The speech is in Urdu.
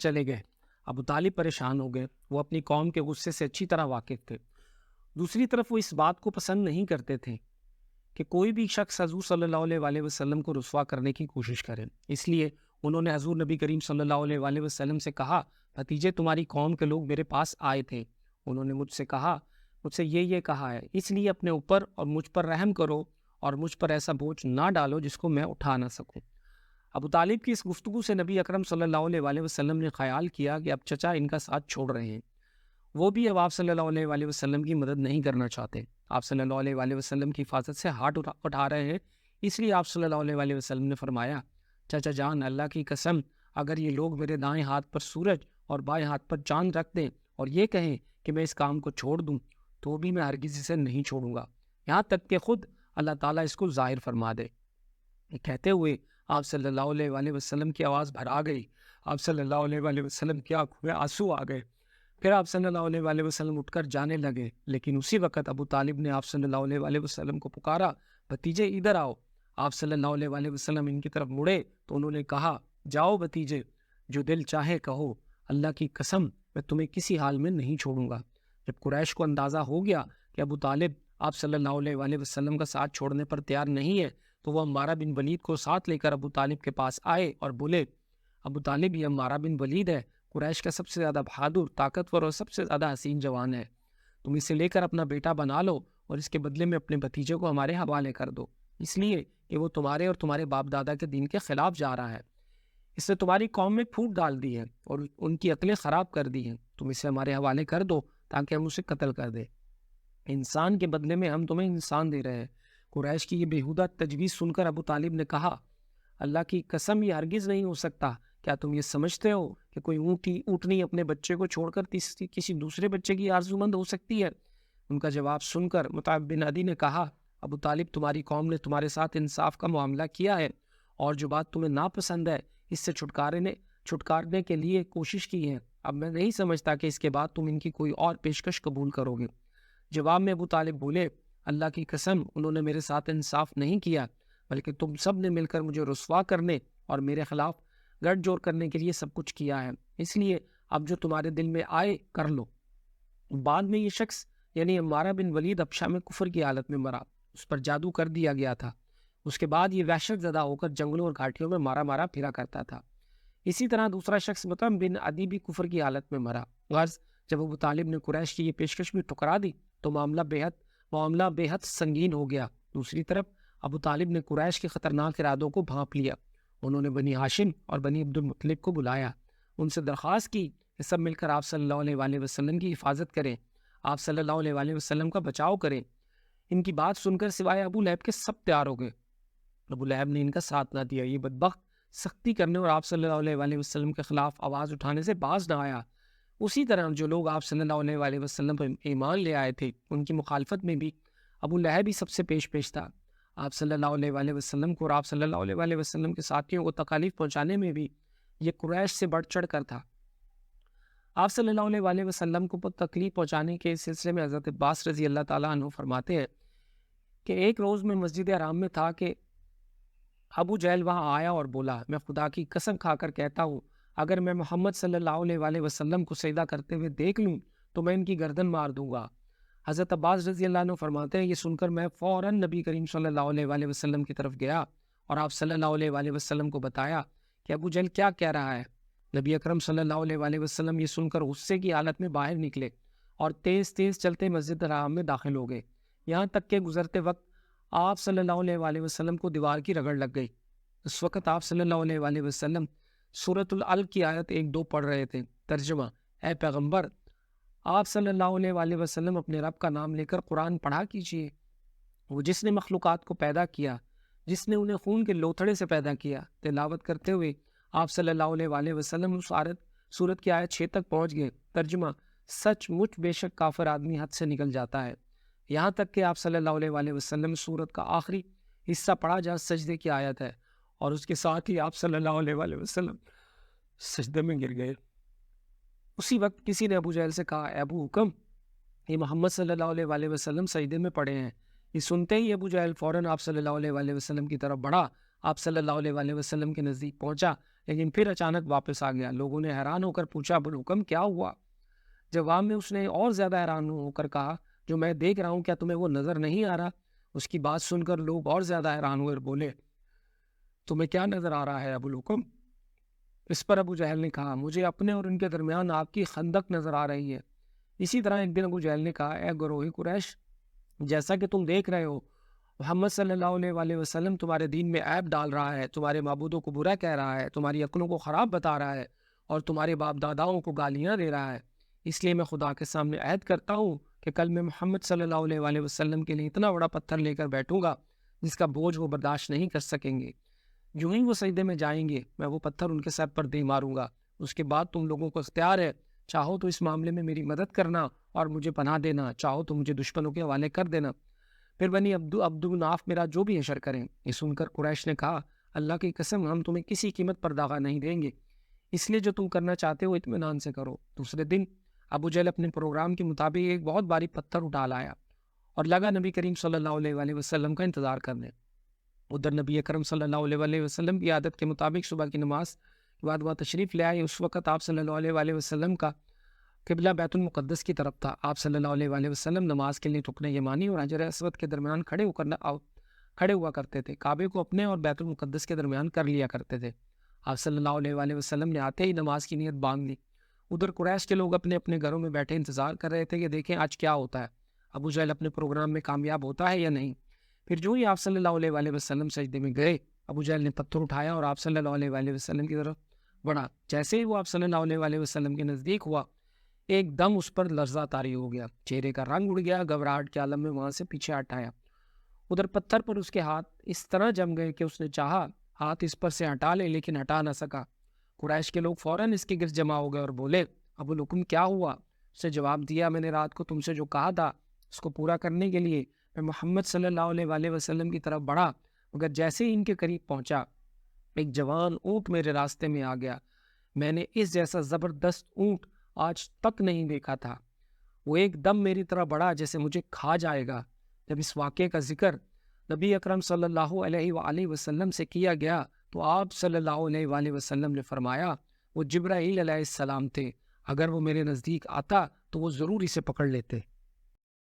چلے گئے۔ ابو طالب پریشان ہو گئے، وہ اپنی قوم کے غصے سے اچھی طرح واقف تھے۔ دوسری طرف وہ اس بات کو پسند نہیں کرتے تھے کہ کوئی بھی شخص حضور صلی اللہ علیہ وآلہ وسلم کو رسوا کرنے کی کوشش کرے۔ اس لیے انہوں نے حضور نبی کریم صلی اللہ علیہ وآلہ وسلم سے کہا، بھتیجے تمہاری قوم کے لوگ میرے پاس آئے تھے، انہوں نے مجھ سے یہ کہا ہے، اس لیے اپنے اوپر اور مجھ پر رحم کرو اور مجھ پر ایسا بوجھ نہ ڈالو جس کو میں اٹھا نہ سکوں۔ ابو طالب کی اس گفتگو سے نبی اکرم صلی اللہ علیہ وآلہ وسلم نے خیال کیا کہ اب چچا ان کا ساتھ چھوڑ رہے ہیں، وہ بھی اب آپ صلی اللہ علیہ وآلہ وسلم کی مدد نہیں کرنا چاہتے، آپ صلی اللہ علیہ وآلہ وسلم کی حفاظت سے ہاتھ اٹھا رہے ہیں۔ اس لیے آپ صلی اللہ علیہ وآلہ وسلم نے فرمایا، چچا جان اللہ کی قسم، اگر یہ لوگ میرے دائیں ہاتھ پر سورج اور بائیں ہاتھ پر چاند رکھ دیں اور یہ کہیں کہ میں اس کام کو چھوڑ دوں تو بھی میں ہرگز اسے نہیں چھوڑوں گا، یہاں تک کہ خود اللہ تعالیٰ اس کو ظاہر فرما دے۔ یہ کہتے ہوئے آپ صلی اللہ علیہ وآلہ وسلم کی آواز بھرا گئی، آپ صلی اللہ علیہ وآلہ وسلم کی آنکھوں میں آنسو آ گئے۔ پھر آپ صلی اللہ علیہ وآلہ وسلم اٹھ کر جانے لگے، لیکن اسی وقت ابو طالب نے آپ صلی اللہ علیہ وآلہ وسلم کو پکارا، بھتیجے ادھر آؤ۔ آپ صلی اللہ علیہ وآلہ وسلم ان کی طرف مڑے تو انہوں نے کہا، جاؤ بھتیجے، جو دل چاہے کہو، اللہ کی قسم میں تمہیں کسی حال میں نہیں چھوڑوں گا۔ جب قریش کو اندازہ ہو گیا کہ ابو طالب آپ صلی اللہ علیہ وآلہ وسلم کا ساتھ چھوڑنے پر تیار نہیں ہے تو وہ عمارہ بن ولید کو ساتھ لے کر ابو طالب کے پاس آئے اور بولے، ابو طالب یہ عمارہ بن ولید ہے، قریش کا سب سے زیادہ بہادر، طاقتور اور سب سے زیادہ حسین جوان ہے، تم اسے لے کر اپنا بیٹا بنا لو اور اس کے بدلے میں اپنے بھتیجے کو ہمارے حوالے کر دو، اس لیے کہ وہ تمہارے اور تمہارے باپ دادا کے دین کے خلاف جا رہا ہے، اس نے تمہاری قوم میں پھوٹ ڈال دی ہے اور ان کی عقلیں خراب کر دی ہیں، تم اسے ہمارے حوالے کر دو تاکہ ہم اسے قتل کر دیں، انسان کے بدلے میں ہم تمہیں انسان دے رہے ہیں۔ قریش کی یہ بیہودہ تجویز سن کر ابو طالب نے کہا، اللہ کی قسم یہ ہرگز نہیں ہو سکتا، کیا تم یہ سمجھتے ہو کہ کوئی اونٹنی اپنے بچے کو چھوڑ کر کسی دوسرے بچے کی آرزومند ہو سکتی ہے؟ ان کا جواب سن کر مطعب بن عدی نے کہا، ابو طالب تمہاری قوم نے تمہارے ساتھ انصاف کا معاملہ کیا ہے اور جو بات تمہیں ناپسند ہے اس سے چھٹکارنے کے لیے کوشش کی ہے، اب میں نہیں سمجھتا کہ اس کے بعد تم ان کی کوئی اور پیشکش قبول کرو گے۔ جواب میں ابو طالب بولے، اللہ کی قسم انہوں نے میرے ساتھ انصاف نہیں کیا بلکہ تم سب نے مل کر مجھے رسوا کرنے اور میرے خلاف گٹھ جوڑ کرنے کے لیے سب کچھ کیا ہے، اس لیے اب جو تمہارے دل میں آئے کر لو۔ بعد میں یہ شخص یعنی عمارہ بن ولید ابشا میں کفر کی حالت میں مرا، اس پر جادو کر دیا گیا تھا، اس کے بعد یہ وحشت زدہ ہو کر جنگلوں اور گھاٹیوں میں مارا پھرا کرتا تھا۔ اسی طرح دوسرا شخص مطعم بن عدی بھی کفر کی حالت میں مرا۔ غرض جب ابو طالب نے قریش کی یہ پیشکش بھی ٹھکرا دی تو معاملہ بے حد سنگین ہو گیا۔ دوسری طرف ابو طالب نے قریش کے خطرناک ارادوں کو بھانپ لیا، انہوں نے بنی ہاشم اور بنی عبد المطلب کو بلایا، ان سے درخواست کی کہ سب مل کر آپ صلی اللہ علیہ وآلہ وسلم کی حفاظت کریں، آپ صلی اللہ علیہ وآلہ وسلم کا بچاؤ کریں۔ ان کی بات سن کر سوائے ابو لہب کے سب تیار ہو گئے، ابو لہب نے ان کا ساتھ نہ دیا، یہ بدبخت سختی کرنے اور آپ صلی اللہ علیہ وآلہ وسلم کے خلاف آواز اٹھانے سے باز نہ آیا۔ اسی طرح جو لوگ آپ صلی اللہ علیہ وآلہ وسلم پر ایمان لے آئے تھے ان کی مخالفت میں بھی ابو لہب ہی سب سے پیش تھا۔ آپ صلی اللہ علیہ وآلہ وسلم کو اور آپ صلی اللہ علیہ وآلہ وسلم کے ساتھیوں کو تکالیف پہنچانے میں بھی یہ قریش سے بڑھ چڑھ کر تھا۔ آپ صلی اللہ علیہ وآلہ وسلم کو تکلیف پہنچانے کے سلسلے میں حضرت عباس رضی اللہ تعالیٰ عنہ فرماتے ہیں کہ ایک روز میں مسجد حرام میں تھا کہ ابو جہل وہاں آیا اور بولا، میں خدا کی قسم کھا کر کہتا ہوں اگر میں محمد صلی اللہ علیہ وآلہ وسلم کو سجدہ کرتے ہوئے دیکھ لوں تو میں ان کی گردن مار دوں گا۔ حضرت عباس رضی اللہ عنہ فرماتے ہیں یہ سن کر میں فوراً نبی کریم صلی اللہ علیہ وآلہ وسلم کی طرف گیا اور آپ صلی اللہ علیہ وآلہ وسلم کو بتایا کہ ابو جہل کیا کہہ رہا ہے۔ نبی اکرم صلی اللہ علیہ وآلہ وسلم یہ سن کر غصے کی حالت میں باہر نکلے اور تیز تیز چلتے مسجد حرام میں داخل ہو گئے، یہاں تک کہ گزرتے وقت آپ صلی اللہ علیہ وآلہ وسلم کو دیوار کی رگڑ لگ گئی۔ اس وقت آپ صلی اللہ علیہ وآلہ وسلم سورۃ العلق کی آیت 1-2 پڑھ رہے تھے۔ ترجمہ: اے پیغمبر، آپ صلی اللہ علیہ وآلہ وسلم اپنے رب کا نام لے کر قرآن پڑھا کیجئے، وہ جس نے مخلوقات کو پیدا کیا، جس نے انہیں خون کے لوتھڑے سے پیدا کیا۔ تلاوت کرتے ہوئے آپ صلی اللہ علیہ وآلہ وسلم اس سورت کی آیت 6 تک پہنچ گئے۔ ترجمہ: سچ مچ بے شک کافر آدمی حد سے نکل جاتا ہے، یہاں تک کہ آپ صلی اللہ علیہ وآلہ وسلم سورت کا آخری حصہ پڑھا جہاں سجدے کی آیت ہے اور اس کے ساتھ ہی آپ صلی اللہ علیہ وآلہ وسلم سجدے میں گر گئے۔ اسی وقت کسی نے ابو جہل سے کہا، اے ابو حکم، یہ محمد صلی اللہ علیہ وآلہ وسلم سجدے میں پڑے ہیں۔ یہ سنتے ہی ابو جہل فوراً آپ صلی اللہ علیہ وآلہ وسلم کی طرف بڑھا، آپ صلی اللہ علیہ وآلہ وسلم کے نزدیک پہنچا، لیکن پھر اچانک واپس آ گیا۔ لوگوں نے حیران ہو کر پوچھا ابوالحکم کیا ہوا؟ جواب میں اس نے اور زیادہ حیران ہو کر کہا جو میں دیکھ رہا ہوں کیا تمہیں وہ نظر نہیں آ رہا؟ اس کی بات سن کر لوگ اور زیادہ حیران ہوئے اور بولے تمہیں کیا نظر آ رہا ہے ابوالحکم؟ اس پر ابو جہل نے کہا مجھے اپنے اور ان کے درمیان آپ کی خندق نظر آ رہی ہے۔ اسی طرح ایک دن ابو جہل نے کہا اے گروہ قریش، جیسا کہ تم دیکھ رہے ہو محمد صلی اللہ علیہ وآلہ وسلم تمہارے دین میں عیب ڈال رہا ہے، تمہارے معبودوں کو برا کہہ رہا ہے، تمہاری عقلوں کو خراب بتا رہا ہے اور تمہارے باپ داداؤں کو گالیاں دے رہا ہے۔ اس لیے میں خدا کے سامنے عہد کرتا ہوں کہ کل میں محمد صلی اللہ علیہ وآلہ وسلم کے لیے اتنا بڑا پتھر لے کر بیٹھوں گا جس کا بوجھ وہ برداشت نہیں کر سکیں گے۔ جو ہی وہ سجدے میں جائیں گے میں وہ پتھر ان کے سر پر دے ماروں گا۔ اس کے بعد تم لوگوں کو اختیار ہے، چاہو تو اس معاملے میں میری مدد کرنا اور مجھے پناہ دینا، چاہو تو مجھے دشمنوں کے حوالے کر دینا، پھر بنی عبد مناف میرا جو بھی حشر کریں۔ یہ سن کر قریش نے کہا اللہ کی قسم ہم تمہیں کسی قیمت پر داغا نہیں دیں گے، اس لیے جو تم کرنا چاہتے ہو اطمینان سے کرو۔ دوسرے دن ابو جہل اپنے پروگرام کے مطابق ایک بہت بھاری پتھر اٹھا لایا اور لگا نبی کریم صلی اللہ علیہ وآلہ وسلم کا انتظار کرنے۔ ادھر نبی اکرم صلی اللہ علیہ وآلہ وسلم کی عادت کے مطابق صبح کی نماز کے بعد وہ تشریف لے آئے۔ اس وقت آپ صلی اللہ علیہ وآلہ وسلم کا قبلہ بیت المقدس کی طرف تھا۔ آپ صلی اللہ علیہ وآلہ وسلم نماز کے لیے رکن یمانی اور حجر اسود کے درمیان کھڑے ہوا کرتے تھے، کعبے کو اپنے اور بیت المقدس کے درمیان کر لیا کرتے تھے۔ آپ صلی اللہ علیہ وآلہ وسلم نے آتے ہی نماز کی نیت باندھ لی۔ ادھر قریش کے لوگ اپنے اپنے گھروں میں بیٹھے انتظار کر رہے تھے کہ دیکھیں آج کیا ہوتا ہے، ابو جہل اپنے پروگرام میں کامیاب ہوتا ہے یا نہیں۔ پھر جو ہی آپ صلی اللہ علیہ وآلہ وسلم سجدے میں گئے، ابو جہل نے پتھر اٹھایا اور آپ صلی اللہ علیہ وآلہ وسلم کی طرف بڑھا۔ جیسے ہی وہ آپ صلی اللہ علیہ وآلہ وسلم کے نزدیک ہوا، ایک دم اس پر لرزہ طاری ہو گیا، چہرے کا رنگ اڑ گیا، گھبراہٹ کے عالم میں وہاں سے پیچھے ہٹ آیا۔ ادھر پتھر پر اس کے ہاتھ اس طرح جم گئے کہ اس نے چاہا ہاتھ اس پر سے ہٹا لے لیکن ہٹا نہ سکا۔ قریش کے لوگ فوراً اس کے گرد جمع ہو گئے اور بولے ابوالحکم کیا ہوا؟ اس نے جواب دیا میں نے رات کو تم سے جو کہا تھا اس کو پورا کرنے کے لیے میں محمد صلی اللہ علیہ وآلہ وسلم کی طرف بڑھا، مگر جیسے ہی ان کے قریب پہنچا ایک جوان اونٹ میرے راستے میں آ گیا۔ میں نے اس جیسا زبردست اونٹ آج تک نہیں دیکھا تھا۔ وہ ایک دم میری طرح بڑھا جیسے مجھے کھا جائے گا۔ جب اس واقعے کا ذکر نبی اکرم صلی اللہ علیہ وآلہ وسلم سے کیا گیا تو آپ صلی اللہ علیہ وآلہ وسلم نے فرمایا وہ جبرائیل علیہ السلام تھے، اگر وہ میرے نزدیک آتا تو وہ ضرور اسے پکڑ لیتے۔